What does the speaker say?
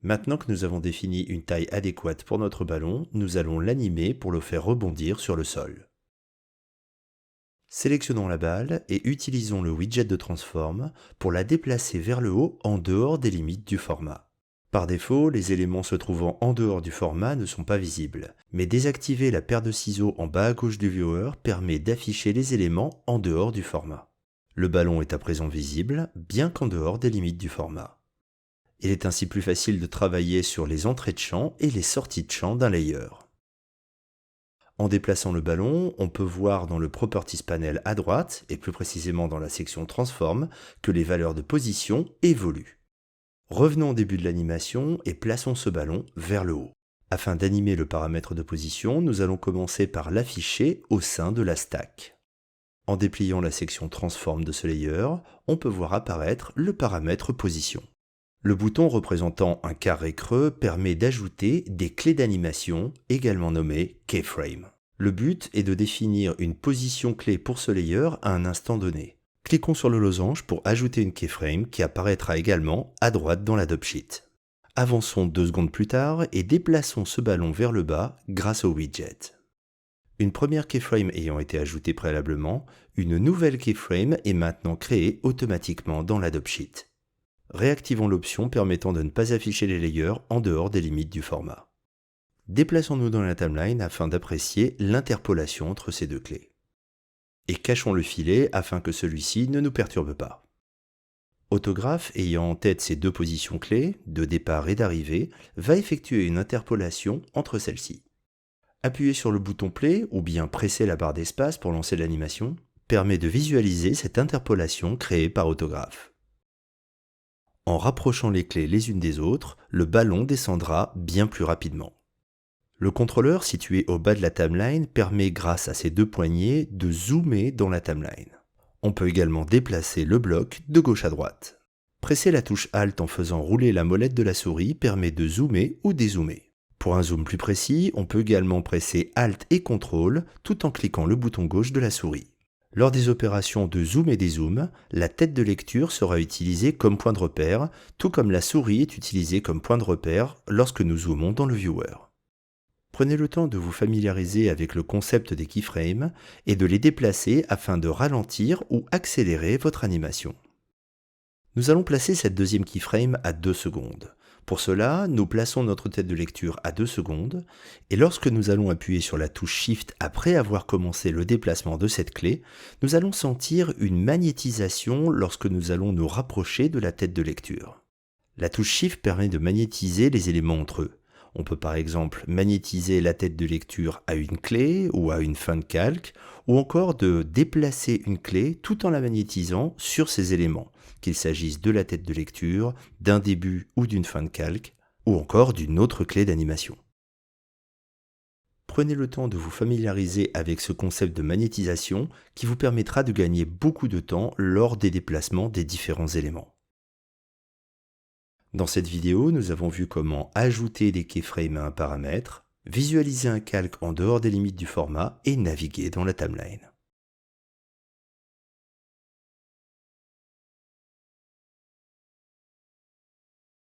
Maintenant que nous avons défini une taille adéquate pour notre ballon, nous allons l'animer pour le faire rebondir sur le sol. Sélectionnons la balle et utilisons le widget de transform pour la déplacer vers le haut en dehors des limites du format. Par défaut, les éléments se trouvant en dehors du format ne sont pas visibles, mais désactiver la paire de ciseaux en bas à gauche du viewer permet d'afficher les éléments en dehors du format. Le ballon est à présent visible, bien qu'en dehors des limites du format. Il est ainsi plus facile de travailler sur les entrées de champ et les sorties de champ d'un layer. En déplaçant le ballon, on peut voir dans le Properties panel à droite, et plus précisément dans la section Transform, que les valeurs de position évoluent. Revenons au début de l'animation et plaçons ce ballon vers le haut. Afin d'animer le paramètre de position, nous allons commencer par l'afficher au sein de la stack. En dépliant la section Transform de ce layer, on peut voir apparaître le paramètre position. Le bouton représentant un carré creux permet d'ajouter des clés d'animation, également nommées keyframe. Le but est de définir une position clé pour ce layer à un instant donné. Cliquons sur le losange pour ajouter une keyframe qui apparaîtra également à droite dans l'Adobe Sheet. Avançons 2 secondes plus tard et déplaçons ce ballon vers le bas grâce au widget. Une première keyframe ayant été ajoutée préalablement, une nouvelle keyframe est maintenant créée automatiquement dans l'Adobe Sheet. Réactivons l'option permettant de ne pas afficher les layers en dehors des limites du format. Déplaçons-nous dans la timeline afin d'apprécier l'interpolation entre ces deux clés. Et cachons le filet afin que celui-ci ne nous perturbe pas. Autograph, ayant en tête ces deux positions clés, de départ et d'arrivée, va effectuer une interpolation entre celles-ci. Appuyez sur le bouton Play ou bien presser la barre d'espace pour lancer l'animation permet de visualiser cette interpolation créée par Autograph. En rapprochant les clés les unes des autres, le ballon descendra bien plus rapidement. Le contrôleur situé au bas de la timeline permet grâce à ses deux poignées de zoomer dans la timeline. On peut également déplacer le bloc de gauche à droite. Presser la touche Alt en faisant rouler la molette de la souris permet de zoomer ou dézoomer. Pour un zoom plus précis, on peut également presser Alt et CTRL tout en cliquant le bouton gauche de la souris. Lors des opérations de zoom et dézoom, la tête de lecture sera utilisée comme point de repère, tout comme la souris est utilisée comme point de repère lorsque nous zoomons dans le viewer. Prenez le temps de vous familiariser avec le concept des keyframes et de les déplacer afin de ralentir ou accélérer votre animation. Nous allons placer cette deuxième keyframe à 2 secondes. Pour cela, nous plaçons notre tête de lecture à 2 secondes et lorsque nous allons appuyer sur la touche Shift après avoir commencé le déplacement de cette clé, nous allons sentir une magnétisation lorsque nous allons nous rapprocher de la tête de lecture. La touche Shift permet de magnétiser les éléments entre eux. On peut par exemple magnétiser la tête de lecture à une clé ou à une fin de calque, ou encore de déplacer une clé tout en la magnétisant sur ces éléments, qu'il s'agisse de la tête de lecture, d'un début ou d'une fin de calque, ou encore d'une autre clé d'animation. Prenez le temps de vous familiariser avec ce concept de magnétisation qui vous permettra de gagner beaucoup de temps lors des déplacements des différents éléments. Dans cette vidéo, nous avons vu comment ajouter des keyframes à un paramètre, visualiser un calque en dehors des limites du format et naviguer dans la timeline.